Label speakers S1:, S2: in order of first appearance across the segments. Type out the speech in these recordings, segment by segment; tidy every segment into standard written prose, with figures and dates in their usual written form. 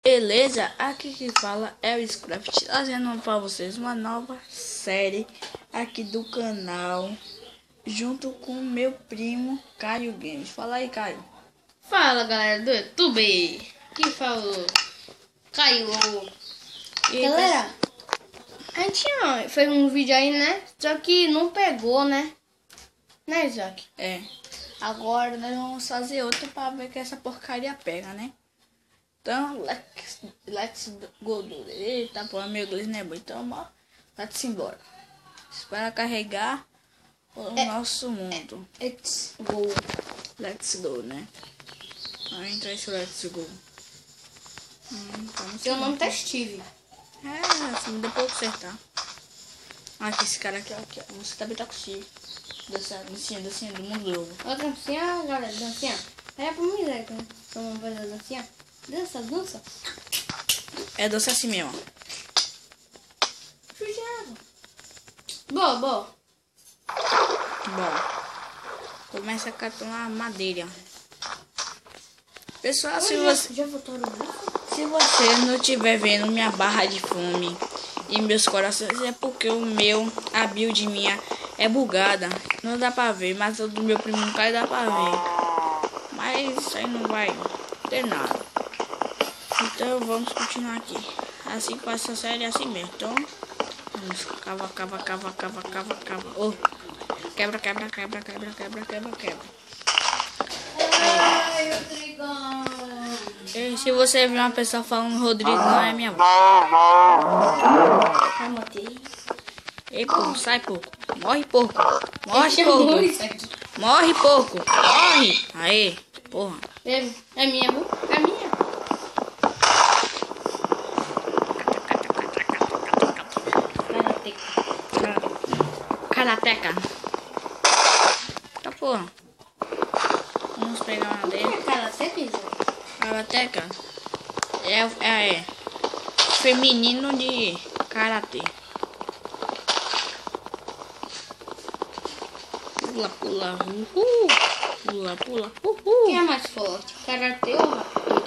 S1: Beleza? Aqui que fala é o Scraft, trazendo para vocês uma nova série aqui do canal, junto com meu primo Caio Games. Fala aí, Caio.
S2: Fala, galera do YouTube, que falou Caio.
S1: E
S2: Galera, a gente fez um vídeo aí, né? Só que não pegou, né? Né, Isaac?
S1: agora nós vamos fazer outro para ver que essa porcaria pega, né? Então, let's go do it. Eita, pô, meu inglês não é bom, então, ó, let's embora. Espera carregar o nosso mundo.
S2: Let's go.
S1: Let's go, né? Aí entra esse let's go.
S2: Seu nome tá Steve.
S1: Assim, depois eu consertar. Aqui, esse cara aqui, ó. Você também tá com o Steve. Dancinha do mundo novo.
S2: Ó, dancinha, galera, dancinha. Olha pra mim, Isaac, né? Vamos fazer a dancinha. Dança.
S1: É dança assim mesmo, ó.
S2: Judiado. Boa.
S1: Bom, começa a catar madeira. Pessoal, se você não estiver vendo minha barra de fome e meus corações, é porque a build minha é bugada. Não dá pra ver, mas o do meu primo Caio dá pra ver. Mas isso aí não vai ter nada. Então vamos continuar aqui. Assim com essa série, assim mesmo. Então, vamos cava. Oh, quebra.
S2: Ai, Rodrigão.
S1: E se você ver uma pessoa falando Rodrigo, não é minha voz.
S2: Ai, matei.
S1: Ei, porco, sai, porco. Morre, porco.
S2: Morre.
S1: Morre. Aê, porra.
S2: É minha, viu? É minha.
S1: Karateca. Tá, porra. Vamos pegar uma dele. Karateca é feminino de karatê. Pula, uhul.
S2: Quem é mais forte? Karatê ou rapidinho?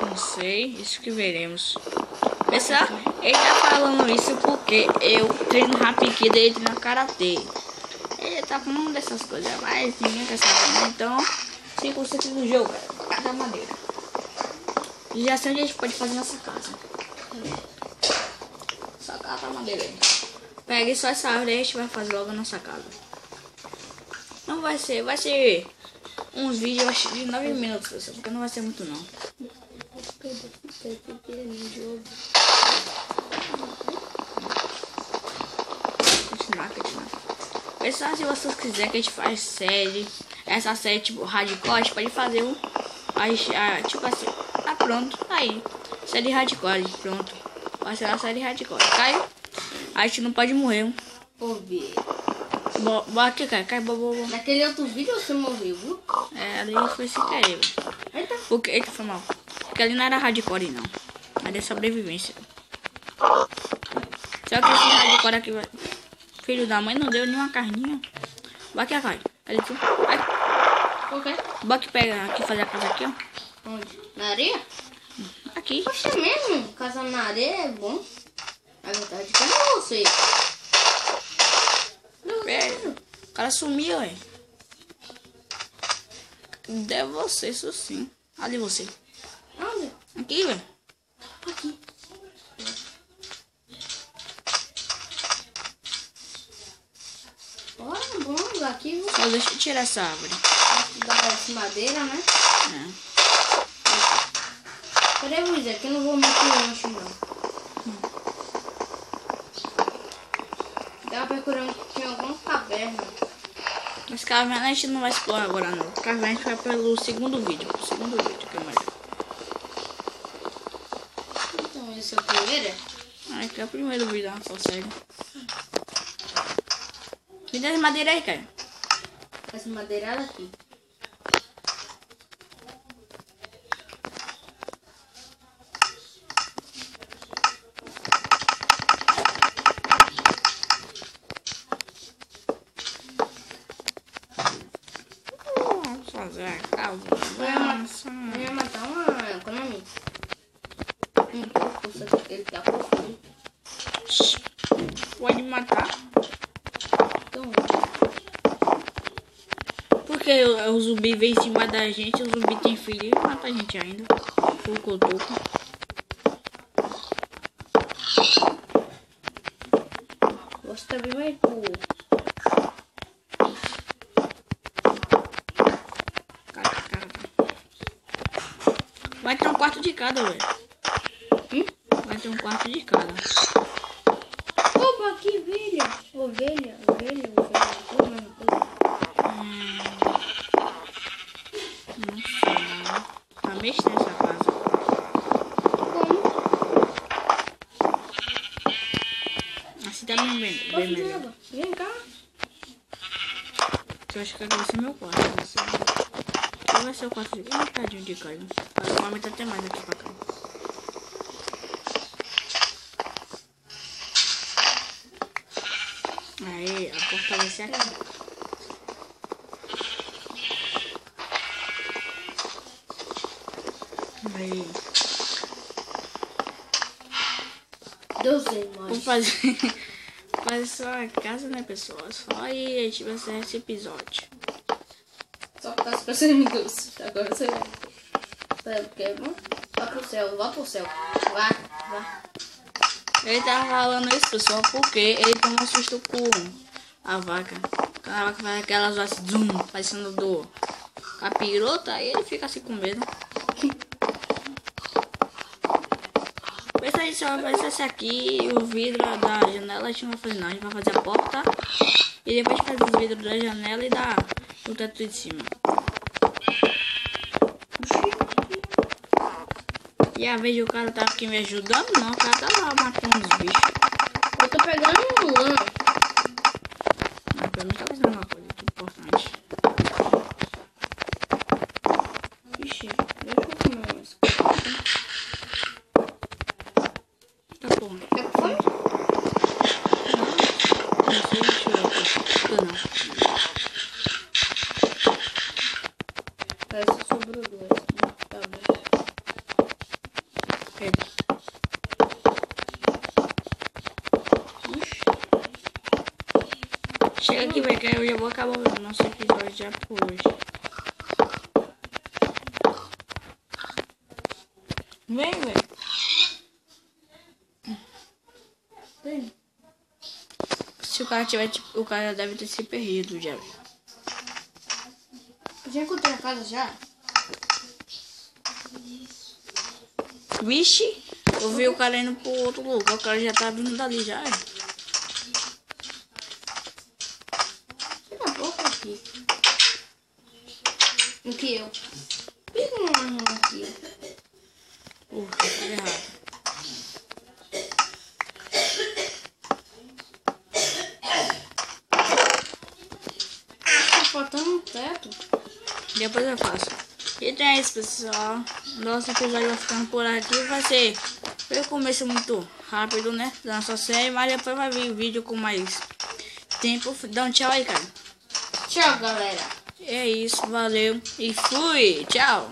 S1: Não sei, isso que veremos. Pessoal, ele tá falando isso porque eu treino Rapkido e ele treina karatê. Ele tá falando dessas coisas, mas ninguém quer saber, né? Então, 5% do jogo, cada madeira. E já sei onde a gente pode fazer nossa casa. Só cata a madeira aí. Pegue só essa árvore e a gente vai fazer logo a nossa casa. Não vai ser uns vídeos acho, de 9 minutos, pessoal, porque não vai ser muito não. Continuar. Pessoal, se vocês quiserem que a gente faça série, essa série tipo hardcore, a gente pode fazer tipo assim, pronto, aí, série hardcore, pronto, vai ser a série hardcore, Caio, a gente não pode morrer.
S2: Vou ver.
S1: Bora aqui, Caio, boa.
S2: Naquele outro vídeo você morreu, viu?
S1: Ali foi sem querer, porque, eita, foi mal, porque ali não era hardcore não, mas é sobrevivência. Só que esse hardcore aqui vai... Filho da mãe não deu nenhuma carninha. Vai aqui, Caio. Cadê tu? Vai.
S2: Ok.
S1: Bora que pega aqui, fazer a casa aqui, ó.
S2: Onde? Na areia?
S1: Aqui.
S2: Poxa, mesmo? Casa na areia é bom. Na verdade, cadê você?
S1: Pera. O cara sumiu, ué. É você, isso sim. Ali você.
S2: Onde?
S1: Aqui, velho.
S2: Aqui. Olha, bom, aqui
S1: Só deixa eu tirar essa árvore.
S2: dá de madeira, né?
S1: É.
S2: Peraí, Luiz, aqui eu não vou meter o lanche, não. Tava procurando que tinha alguma caverna.
S1: Mas caverna a gente não vai explorar agora, não. Caverna a gente vai pelo segundo vídeo. Que é melhor.
S2: Então, esse é o primeiro?
S1: Que é o primeiro vídeo da nossa série. Me dá as madeiras aí, Caio.
S2: Essa madeirada aqui.
S1: Vamos fazer a casa.
S2: Eu ia matar uma Konami. Ele tá com fome.
S1: Pode matar.
S2: Então,
S1: Porque o zumbi vem em cima da gente, o zumbi tem filho e mata a gente ainda. O cotoco.
S2: você também vai pro...
S1: Vai ter um quarto de cada, velho. Vai ter um quarto de cada.
S2: Opa, que ovelha. Ovelha.
S1: Não sei. Tá meio estranho essa casa.
S2: Como?
S1: Assim tá bem melhor.
S2: Vem cá.
S1: Eu acho que aqui vai ser meu quarto. Qual vai ser o quarto de cada? Um bocadinho de cada. Vai aumentar até mais aqui pra cá. Aí, a porta vai ser aqui. Aí.
S2: Deus é
S1: Vou
S2: mais.
S1: fazer só a casa, né, pessoal? Só aí a gente vai encerrar esse episódio.
S2: Só por causa dos amigos. Agora você vai. Sabe o que é bom? Vá pro céu. Vá.
S1: Ele tava falando isso, pessoal, porque ele tomou susto com a vaca. Quando a vaca faz aquelas vozes zoom, parecendo do capirota, aí ele fica assim com medo. Pensa aí, só vai ser esse aqui e o vidro da janela a gente não vai fazer não. A gente vai fazer a porta e depois faz os vidros da janela e do teto de cima. E a vez o cara tava aqui me ajudando, não, o cara tá lá matando os bichos.
S2: Eu tô pegando um lã.
S1: Mas pra mim tá fazendo uma coisa aqui importante.
S2: Ixi, deixa eu comer umas.
S1: Tá bom.
S2: Tá com fome?
S1: Não sei, deixa eu ver. Tô não.
S2: Parece que sobrou duas. Tá bom.
S1: Pera. Chega aqui, velho, que eu já vou acabar o nosso episódio já por hoje. Vem, velho.
S2: Tem.
S1: Se o cara tiver, tipo, o cara deve ter se perdido já.
S2: Já encontrei a casa já?
S1: Vixe, eu vi o cara indo pro outro lugar, o cara já tá vindo dali já.
S2: Tira a boca aqui. O que eu? Por que não arruma aqui?
S1: Tá errado.
S2: Tá faltando um teto.
S1: Depois eu faço. Então é isso, pessoal. Nosso episódio vai ficando por aqui. Vai ser pelo começo muito rápido, né? Da nossa série, mas depois vai vir vídeo com mais tempo. Dá um tchau aí, cara.
S2: Tchau, galera.
S1: É isso, valeu e fui. Tchau.